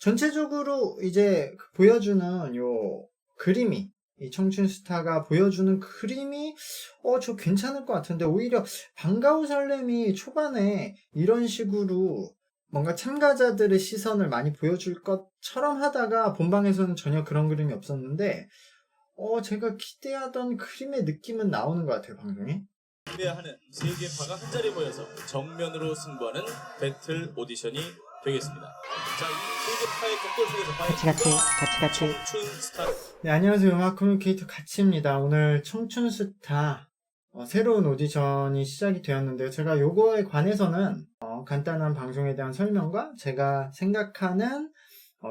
전체적으로 이제 보여주는 요 그림이, 이 청춘 스타가 보여주는 그림이 저 괜찮을 것 같은데, 오히려 방과후 설렘이 초반에 이런 식으로 뭔가 참가자들의 시선을 많이 보여줄 것처럼 하다가 본방에서는 전혀 그런 그림이 없었는데, 제가 기대하던 그림의 느낌은 나오는 것 같아요, 방송에. 기대하는 세 개파가 한자리에 모여서 정면으로 승부하는 배틀 오디션이 되겠습니다. 자, 이 세 개파의 격돌 속에서 같이. 청춘 스타. 네, 안녕하세요. 음악 커뮤니케이터 가치입니다. 오늘 청춘 스타 새로운 오디션이 시작이 되었는데요. 제가 요거에 관해서는 간단한 방송에 대한 설명과 제가 생각하는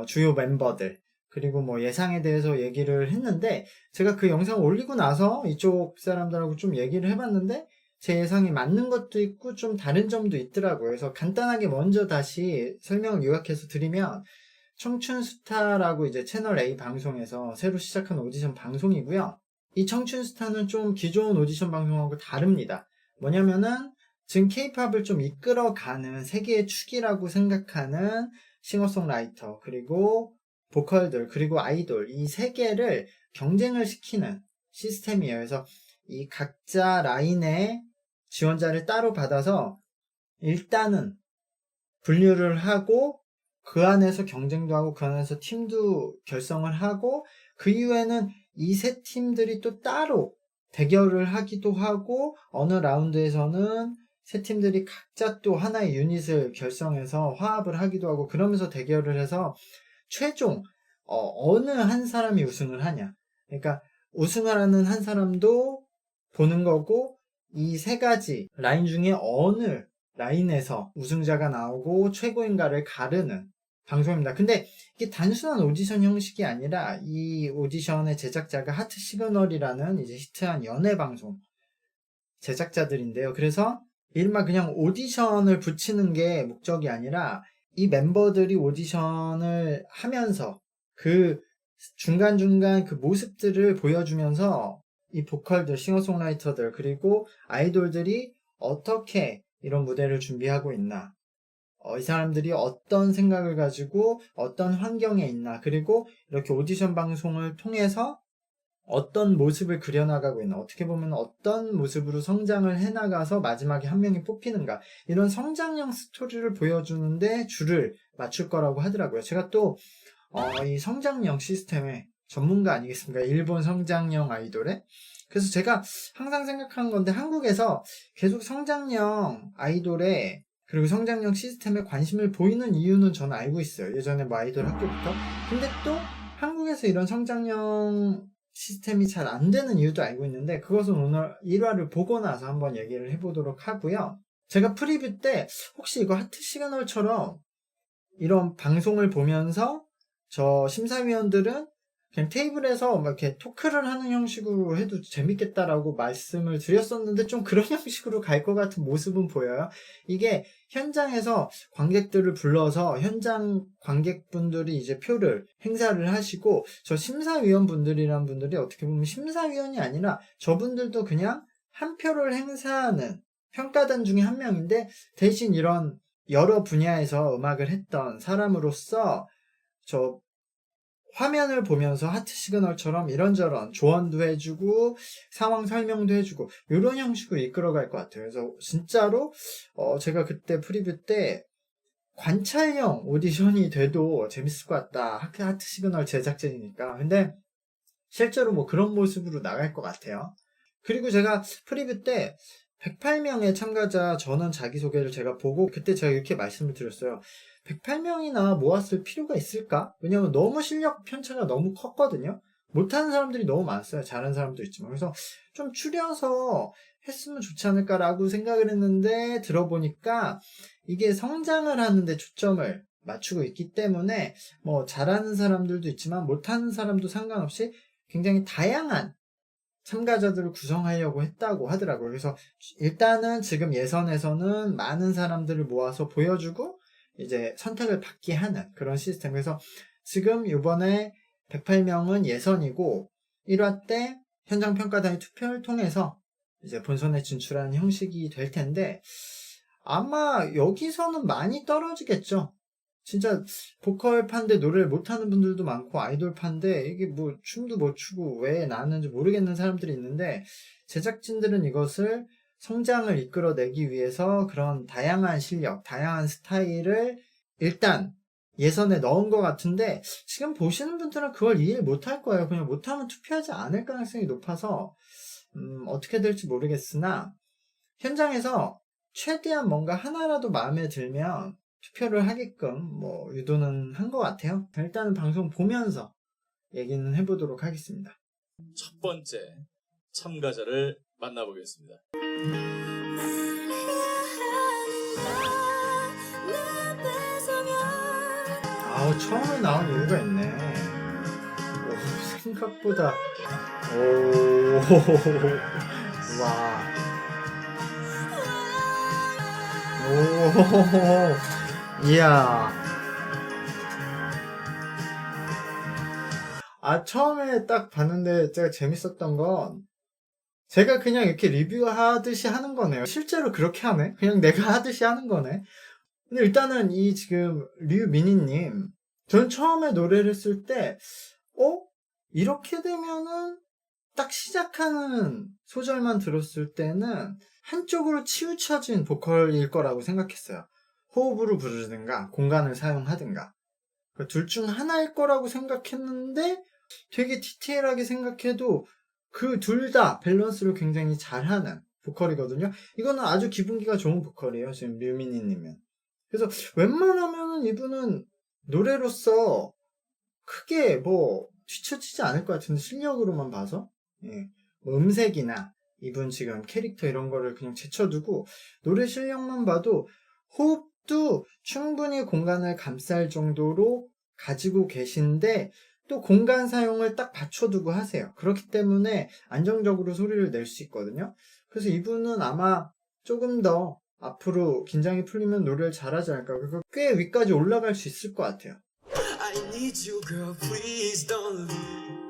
주요 멤버들, 그리고 뭐 예상에 대해서 얘기를 했는데, 제가 그 영상을 올리고 나서 이쪽 사람들하고 좀 얘기를 해봤는데 제 예상이 맞는 것도 있고 좀 다른 점도 있더라고요. 그래서 간단하게 먼저 다시 설명을 요약해서 드리면, 청춘 스타라고 이제 채널 A 방송에서 새로 시작한 오디션 방송이고요. 이 청춘 스타는 좀 기존 오디션 방송하고 다릅니다. 뭐냐면은 지금 케이팝을 좀 이끌어가는 세계의 축이라고 생각하는 싱어송라이터, 그리고 보컬들, 그리고 아이돌, 이 세 개를 경쟁을 시키는 시스템이에요. 그래서 이 각자 라인의 지원자를 따로 받아서 일단은 분류를 하고, 그 안에서 경쟁도 하고, 그 안에서 팀도 결성을 하고, 그 이후에는 이 세 팀들이 또 따로 대결을 하기도 하고, 어느 라운드에서는 세 팀들이 각자 또 하나의 유닛을 결성해서 화합을 하기도 하고, 그러면서 대결을 해서 최종 어느 한 사람이 우승을 하냐, 그러니까 우승을 하는 한 사람도 보는 거고, 이 세 가지 라인 중에 어느 라인에서 우승자가 나오고 최고인가를 가르는 방송입니다. 근데 이게 단순한 오디션 형식이 아니라, 이 오디션의 제작자가 하트 시그널이라는 이제 히트한 연애 방송 제작자들인데요. 그래서 일마 그냥 오디션을 붙이는 게 목적이 아니라, 이 멤버들이 오디션을 하면서 그 중간중간 그 모습들을 보여주면서 이 보컬들, 싱어송라이터들, 그리고 아이돌들이 어떻게 이런 무대를 준비하고 있나, 이 사람들이 어떤 생각을 가지고 어떤 환경에 있나, 그리고 이렇게 오디션 방송을 통해서 어떤 모습을 그려나가고 있나, 어떻게 보면 어떤 모습으로 성장을 해나가서 마지막에 한 명이 뽑히는가, 이런 성장형 스토리를 보여주는데 줄을 맞출 거라고 하더라고요. 제가 또 이 성장형 시스템의 전문가 아니겠습니까? 일본 성장형 아이돌에. 그래서 제가 항상 생각하는 건데, 한국에서 계속 성장형 아이돌에, 그리고 성장형 시스템에 관심을 보이는 이유는 저는 알고 있어요. 예전에 뭐 아이돌 학교부터. 근데 또 한국에서 이런 성장형 시스템이 잘 안 되는 이유도 알고 있는데, 그것은 오늘 1화를 보고 나서 한번 얘기를 해보도록 하고요. 제가 프리뷰 때 혹시 이거 하트 시그널처럼 이런 방송을 보면서 저 심사위원들은 그냥 테이블에서 막 이렇게 토크를 하는 형식으로 해도 재밌겠다라고 말씀을 드렸었는데, 좀 그런 형식으로 갈 것 같은 모습은 보여요. 이게 현장에서 관객들을 불러서 현장 관객분들이 이제 표를 행사를 하시고, 저 심사위원분들이란 분들이 어떻게 보면 심사위원이 아니라 저분들도 그냥 한 표를 행사하는 평가단 중에 한 명인데, 대신 이런 여러 분야에서 음악을 했던 사람으로서 저 화면을 보면서 하트 시그널처럼 이런저런 조언도 해주고 상황 설명도 해주고, 이런 형식으로 이끌어갈 것 같아요. 그래서 진짜로 제가 그때 프리뷰 때 관찰형 오디션이 돼도 재밌을 것 같다, 하트 시그널 제작진이니까. 근데 실제로 뭐 그런 모습으로 나갈 것 같아요. 그리고 제가 프리뷰 때 108명의 참가자 전원 자기소개를 제가 보고, 그때 제가 이렇게 말씀을 드렸어요. 108명이나 모았을 필요가 있을까? 왜냐면 너무 실력 편차가 너무 컸거든요. 못하는 사람들이 너무 많았어요. 잘하는 사람도 있지만. 그래서 좀 줄여서 했으면 좋지 않을까라고 생각을 했는데, 들어보니까 이게 성장을 하는데 초점을 맞추고 있기 때문에 뭐 잘하는 사람들도 있지만 못하는 사람도 상관없이 굉장히 다양한 참가자들을 구성하려고 했다고 하더라고요. 그래서 일단은 지금 예선에서는 많은 사람들을 모아서 보여주고 이제 선택을 받게 하는 그런 시스템. 그래서 지금 이번에 108명은 예선이고, 1화 때 현장평가단의 투표를 통해서 이제 본선에 진출하는 형식이 될 텐데, 아마 여기서는 많이 떨어지겠죠. 진짜 보컬파인데 노래를 못하는 분들도 많고 아이돌파인데 이게 뭐 춤도 못 추고 왜 나왔는지 모르겠는 사람들이 있는데 제작진들은 이것을 성장을 이끌어내기 위해서 그런 다양한 실력, 다양한 스타일을 일단 예선에 넣은 것 같은데 지금 보시는 분들은 그걸 이해 못할 거예요. 그냥 못하면 투표하지 않을 가능성이 높아서 어떻게 될지 모르겠으나 현장에서 최대한 뭔가 하나라도 마음에 들면 투표를 하게끔 뭐 유도는 한 것 같아요. 일단은 방송 보면서 얘기는 해보도록 하겠습니다. 첫 번째 참가자를 만나보겠습니다. 아우 처음에 나온 이유가 있네. 오, 생각보다 오 와. 오 이야. 아 처음에 딱 봤는데 제가 재밌었던 건 제가 그냥 이렇게 리뷰하듯이 하는 거네요. 실제로 그렇게 하네. 그냥 내가 하듯이 하는 거네. 근데 일단은 이 지금 류미니님, 전 처음에 노래를 했을 때, 이렇게 되면은 딱 시작하는 소절만 들었을 때는 한쪽으로 치우쳐진 보컬일 거라고 생각했어요. 호흡으로 부르든가 공간을 사용하든가. 둘 중 하나일 거라고 생각했는데 되게 디테일하게 생각해도 그 둘 다 밸런스를 굉장히 잘하는 보컬이거든요. 이거는 아주 기분기가 좋은 보컬이에요. 지금 류미니님은. 그래서 웬만하면 이분은 노래로서 크게 뭐 뒤처지지 않을 것 같은데 실력으로만 봐서 뭐 음색이나 이분 지금 캐릭터 이런 거를 그냥 제쳐두고 노래 실력만 봐도 호흡도 충분히 공간을 감쌀 정도로 가지고 계신데 또 공간 사용을 딱 받쳐두고 하세요. 그렇기 때문에 안정적으로 소리를 낼 수 있거든요. 그래서 이분은 아마 조금 더 앞으로 긴장이 풀리면 노래를 잘하지 않을까. 그리고 꽤 위까지 올라갈 수 있을 것 같아요. I need you, girl, please don't leave.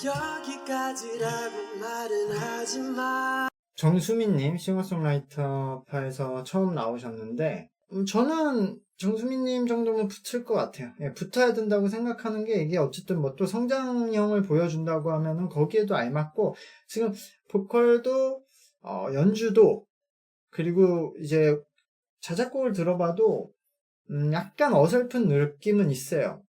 여기까지라고 말은 하지 마. 정수민님 싱어송라이터파에서 처음 나오셨는데 저는 정수민님 정도면 붙을 것 같아요. 붙어야 된다고 생각하는 게 이게 어쨌든 뭐 또 성장형을 보여준다고 하면은 거기에도 알맞고 지금 보컬도 연주도 그리고 이제 자작곡을 들어봐도 약간 어설픈 느낌은 있어요.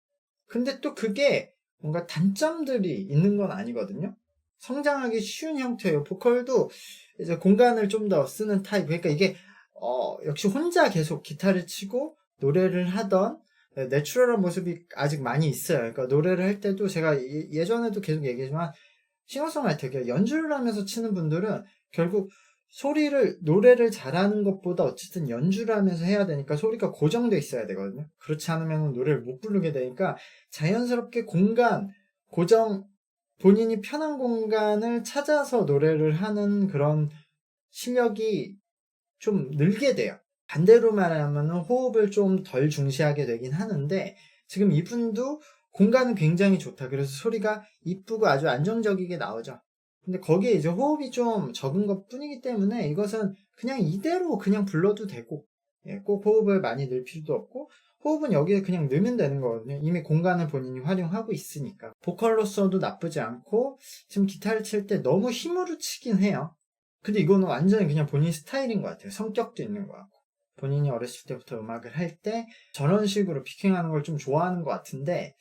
근데 또 그게 뭔가 단점들이 있는 건 아니거든요. 성장하기 쉬운 형태예요. 보컬도 이제 공간을 좀 더 쓰는 타입. 그러니까 이게 역시 혼자 계속 기타를 치고 노래를 하던 내추럴한 모습이 아직 많이 있어요. 그러니까 노래를 할 때도 제가 예전에도 계속 얘기했지만 싱어송라이터 연주를 하면서 치는 분들은 결국 노래를 잘하는 것보다 어쨌든 연주를 하면서 해야 되니까 소리가 고정돼 있어야 되거든요. 그렇지 않으면 노래를 못 부르게 되니까 자연스럽게 본인이 편한 공간을 찾아서 노래를 하는 그런 실력이 좀 늘게 돼요. 반대로 말하면 호흡을 좀 덜 중시하게 되긴 하는데 지금 이분도 공간은 굉장히 좋다. 그래서 소리가 이쁘고 아주 안정적이게 나오죠. 근데 거기에 이제 호흡이 좀 적은 것 뿐이기 때문에 이것은 그냥 이대로 그냥 불러도 되고 꼭 호흡을 많이 넣을 필요도 없고 호흡은 여기에 그냥 넣으면 되는 거거든요. 이미 공간을 본인이 활용하고 있으니까. 보컬로서도 나쁘지 않고 지금 기타를 칠 때 너무 힘으로 치긴 해요. 근데 이거는 완전히 그냥 본인 스타일인 것 같아요. 성격도 있는 것 같고. 본인이 어렸을 때부터 음악을 할 때 저런 식으로 피킹하는 걸 좀 좋아하는 것 같은데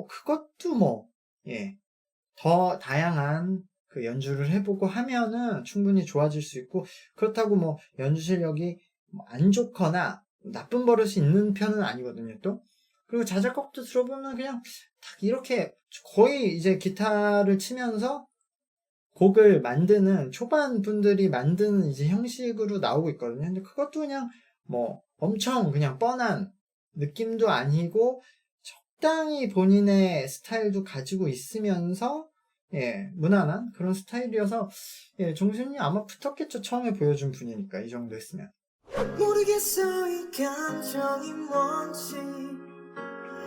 그것도 더 다양한 그 연주를 해보고 하면은 충분히 좋아질 수 있고 그렇다고 뭐 연주 실력이 안 좋거나 나쁜 버릇이 있는 편은 아니거든요 또. 그리고 자작곡도 들어보면 그냥 딱 이렇게 거의 이제 기타를 치면서 곡을 만드는 초반 분들이 만드는 이제 형식으로 나오고 있거든요. 근데 그것도 그냥 뭐 엄청 그냥 뻔한 느낌도 아니고 적당히 본인의 스타일도 가지고 있으면서 무난한 그런 스타일이어서 종신이 아마 붙었겠죠. 처음에 보여준 분이니까 이 정도 했으면. 모르겠어 이 감정이 뭔지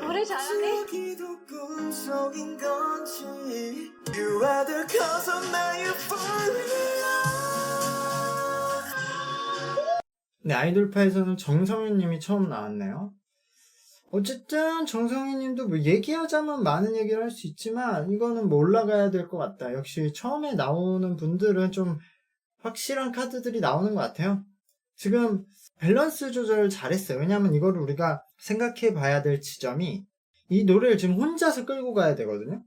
노래 잘하네. 여기도 꿈속인 건지 You are the cause of my euphoria. 네, 아이돌파에서는 정성윤님이 처음 나왔네요. 어쨌든 정성윤님도 뭐 얘기하자면 많은 얘기를 할 수 있지만 이거는 뭐 올라가야 될 것 같다. 역시 처음에 나오는 분들은 좀 확실한 카드들이 나오는 것 같아요. 지금 밸런스 조절 잘했어요. 왜냐하면 이거를 우리가 생각해 봐야 될 지점이 이 노래를 지금 혼자서 끌고 가야 되거든요.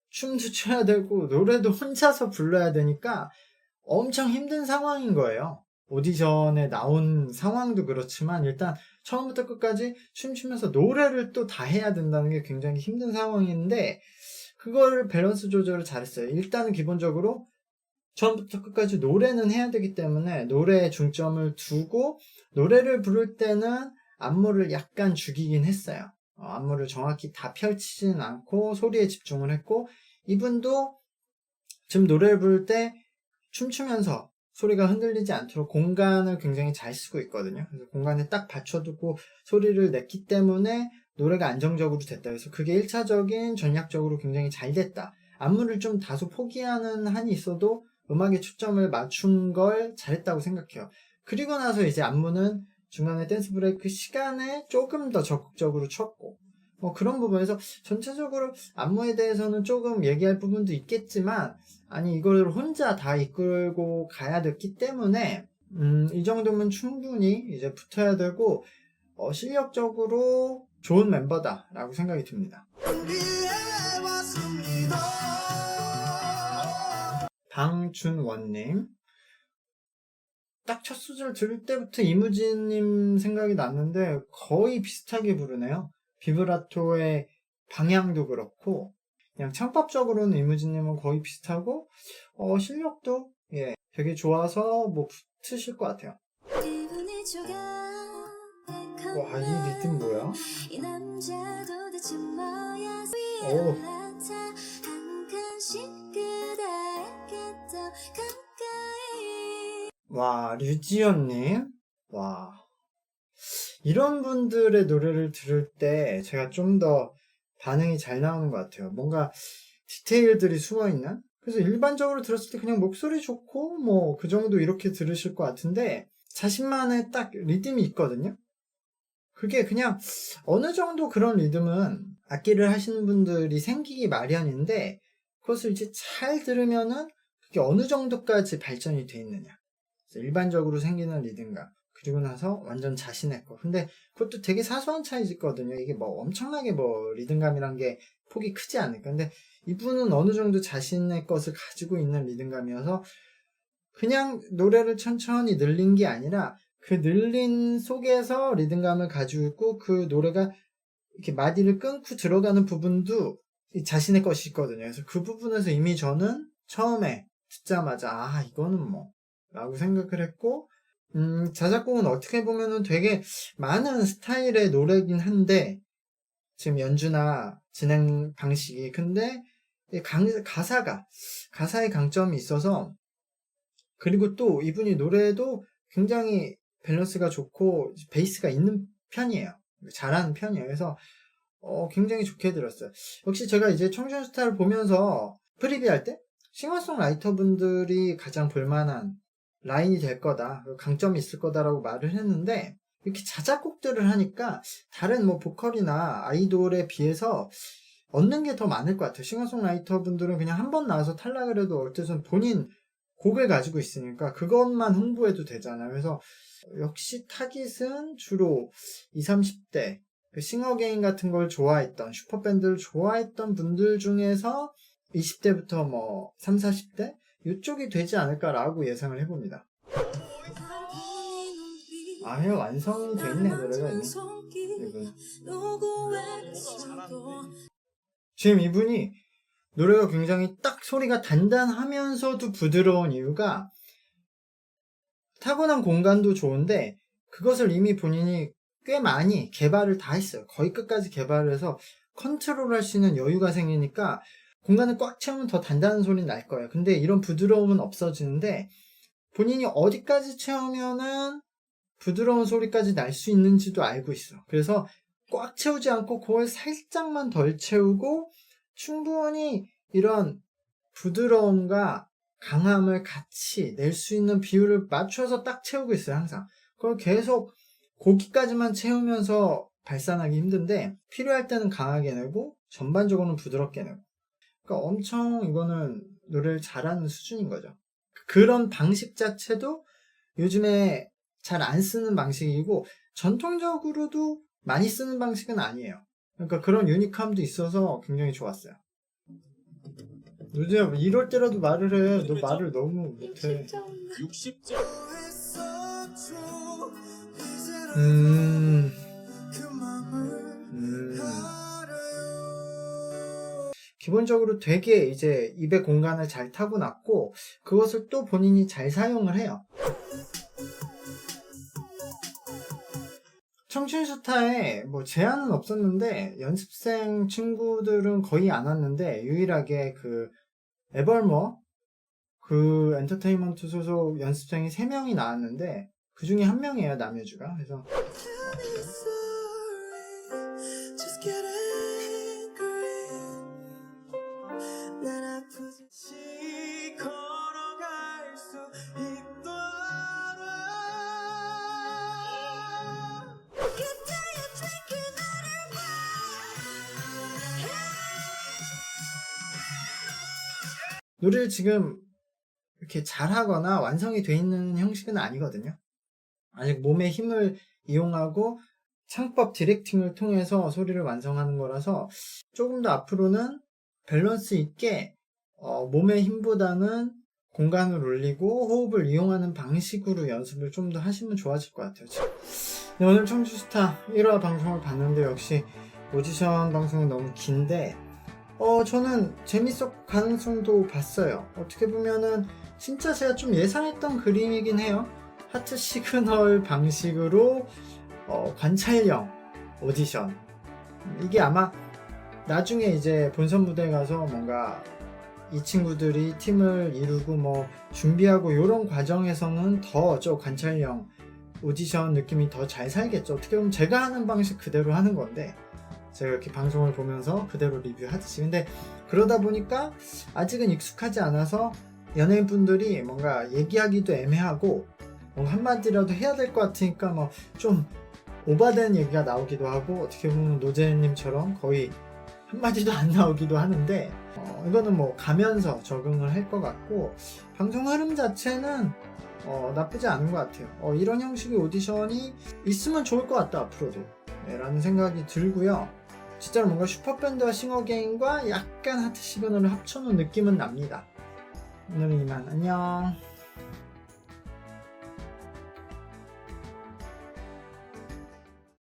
춤도 춰야 되고 노래도 혼자서 불러야 되니까 엄청 힘든 상황인 거예요. 오디션에 나온 상황도 그렇지만 일단 처음부터 끝까지 춤추면서 노래를 또 다 해야 된다는 게 굉장히 힘든 상황인데 그거를 밸런스 조절을 잘했어요. 일단은 기본적으로 처음부터 끝까지 노래는 해야 되기 때문에 노래에 중점을 두고 노래를 부를 때는 안무를 약간 죽이긴 했어요. 안무를 정확히 다 펼치진 않고 소리에 집중을 했고 이분도 지금 노래를 부를 때 춤추면서 소리가 흔들리지 않도록 공간을 굉장히 잘 쓰고 있거든요. 그래서 공간에 딱 받쳐두고 소리를 냈기 때문에 노래가 안정적으로 됐다. 그래서 그게 1차적인 전략적으로 굉장히 잘 됐다. 안무를 좀 다소 포기하는 한이 있어도 음악에 초점을 맞춘 걸 잘했다고 생각해요. 그리고 나서 이제 안무는 중간에 댄스 브레이크 시간에 조금 더 적극적으로 쳤고 뭐 그런 부분에서 전체적으로 안무에 대해서는 조금 얘기할 부분도 있겠지만 아니 이걸 혼자 다 이끌고 가야 됐기 때문에 이 정도면 충분히 이제 붙어야 되고 실력적으로 좋은 멤버다라고 생각이 듭니다. 방준원님 딱 첫 소절 들을 때부터 이무진님 생각이 났는데 거의 비슷하게 부르네요. 비브라토의 방향도 그렇고 그냥 창법적으로는 이무진님은 거의 비슷하고 실력도 되게 좋아서 뭐 붙으실 것 같아요. 와, 이 리듬 뭐야? 오. 와, 류지연님. 와. 이런 분들의 노래를 들을 때 제가 좀 더 반응이 잘 나오는 것 같아요. 뭔가 디테일들이 숨어있는? 그래서 일반적으로 들었을 때 그냥 목소리 좋고 뭐 그 정도 이렇게 들으실 것 같은데 자신만의 딱 리듬이 있거든요. 그게 그냥 어느 정도 그런 리듬은 악기를 하시는 분들이 생기기 마련인데 그것을 이제 잘 들으면은 그게 어느 정도까지 발전이 돼 있느냐. 일반적으로 생기는 리듬감 그리고 나서 완전 자신의 거. 근데 그것도 되게 사소한 차이거든요. 이게 뭐 엄청나게 뭐 리듬감이란 게 폭이 크지 않을까. 근데 이분은 어느 정도 자신의 것을 가지고 있는 리듬감이어서 그냥 노래를 천천히 늘린 게 아니라 그 늘린 속에서 리듬감을 가지고 있고 그 노래가 이렇게 마디를 끊고 들어가는 부분도 자신의 것이 있거든요. 그래서 그 부분에서 이미 저는 처음에 듣자마자 이거는 뭐 라고 생각을 했고 자작곡은 어떻게 보면은 되게 많은 스타일의 노래긴 한데 지금 연주나 진행 방식이 근데 가사의 강점이 있어서 그리고 또 이분이 노래도 굉장히 밸런스가 좋고 베이스가 있는 편이에요. 잘하는 편이에요. 그래서 굉장히 좋게 들었어요. 역시 제가 이제 청춘스타를 보면서 프리뷰 할 때 싱어송라이터 분들이 가장 볼만한 라인이 될 거다, 강점이 있을 거다라고 말을 했는데 이렇게 자작곡들을 하니까 다른 뭐 보컬이나 아이돌에 비해서 얻는 게 더 많을 것 같아요. 싱어송라이터 분들은 그냥 한 번 나와서 탈락을 해도 어쨌든 본인 곡을 가지고 있으니까 그것만 홍보해도 되잖아요. 그래서 역시 타깃은 주로 20, 30대 싱어게인 같은 걸 좋아했던 슈퍼밴드를 좋아했던 분들 중에서 20대부터 뭐 30, 40대 이쪽이 되지 않을까라고 예상을 해봅니다. 아유, 완성이 돼 있네, 노래가 이미. 이분. 지금 이분이 노래가 굉장히 딱 소리가 단단하면서도 부드러운 이유가 타고난 공간도 좋은데 그것을 이미 본인이 꽤 많이 개발을 다 했어요. 거의 끝까지 개발을 해서 컨트롤할 수 있는 여유가 생기니까 공간을 꽉 채우면 더 단단한 소리는 날 거예요. 근데 이런 부드러움은 없어지는데 본인이 어디까지 채우면은 부드러운 소리까지 날 수 있는지도 알고 있어. 그래서 꽉 채우지 않고 그걸 살짝만 덜 채우고 충분히 이런 부드러움과 강함을 같이 낼 수 있는 비율을 맞춰서 딱 채우고 있어요, 항상. 그걸 계속 고기까지만 채우면서 발산하기 힘든데 필요할 때는 강하게 내고 전반적으로는 부드럽게 내고 그러니까 엄청 이거는 노래를 잘하는 수준인 거죠. 그런 방식 자체도 요즘에 잘 안 쓰는 방식이고 전통적으로도 많이 쓰는 방식은 아니에요. 그러니까 그런 유니크함도 있어서 굉장히 좋았어요. 요즘 이럴 때라도 말을 해. 너 말을 너무 못해. 60점. 기본적으로 되게 이제 입의 공간을 잘 타고났고 그것을 또 본인이 잘 사용을 해요. 청춘스타에 뭐 제한은 없었는데 연습생 친구들은 거의 안 왔는데 유일하게 그 에벌머 그 엔터테인먼트 소속 연습생이 3명이 나왔는데 그 중에 한 명이에요, 남효주가. 그래서 Just get angry. 난 아프지 걸어갈 수 있도록 그때의 tricky 너를 봐. 노래를 지금 이렇게 잘하거나 완성이 돼 있는 형식은 아니거든요. 아직 몸의 힘을 이용하고 창법 디렉팅을 통해서 소리를 완성하는 거라서 조금 더 앞으로는 밸런스 있게 몸의 힘보다는 공간을 올리고 호흡을 이용하는 방식으로 연습을 좀 더 하시면 좋아질 것 같아요. 네, 오늘 청춘스타 1화 방송을 봤는데 역시 오디션 방송은 너무 긴데 저는 재밌을 가능성도 봤어요. 어떻게 보면은 진짜 제가 좀 예상했던 그림이긴 해요. 하트 시그널 방식으로 관찰형 오디션. 이게 아마 나중에 이제 본선 무대에 가서 뭔가 이 친구들이 팀을 이루고 뭐 준비하고 이런 과정에서는 더 저 관찰형 오디션 느낌이 더 잘 살겠죠. 어떻게 보면 제가 하는 방식 그대로 하는 건데 제가 이렇게 방송을 보면서 그대로 리뷰하듯이. 근데 그러다 보니까 아직은 익숙하지 않아서 연예인분들이 뭔가 얘기하기도 애매하고 뭔가 한마디라도 해야 될 것 같으니까 뭐 좀 오바된 얘기가 나오기도 하고 어떻게 보면 노제님처럼 거의 한마디도 안 나오기도 하는데 이거는 뭐 가면서 적응을 할 것 같고 방송 흐름 자체는 나쁘지 않은 것 같아요. 이런 형식의 오디션이 있으면 좋을 것 같다 앞으로도 라는 생각이 들고요. 진짜로 뭔가 슈퍼밴드와 싱어게인과 약간 하트 시그널을 합쳐놓은 느낌은 납니다. 오늘은 이만 안녕.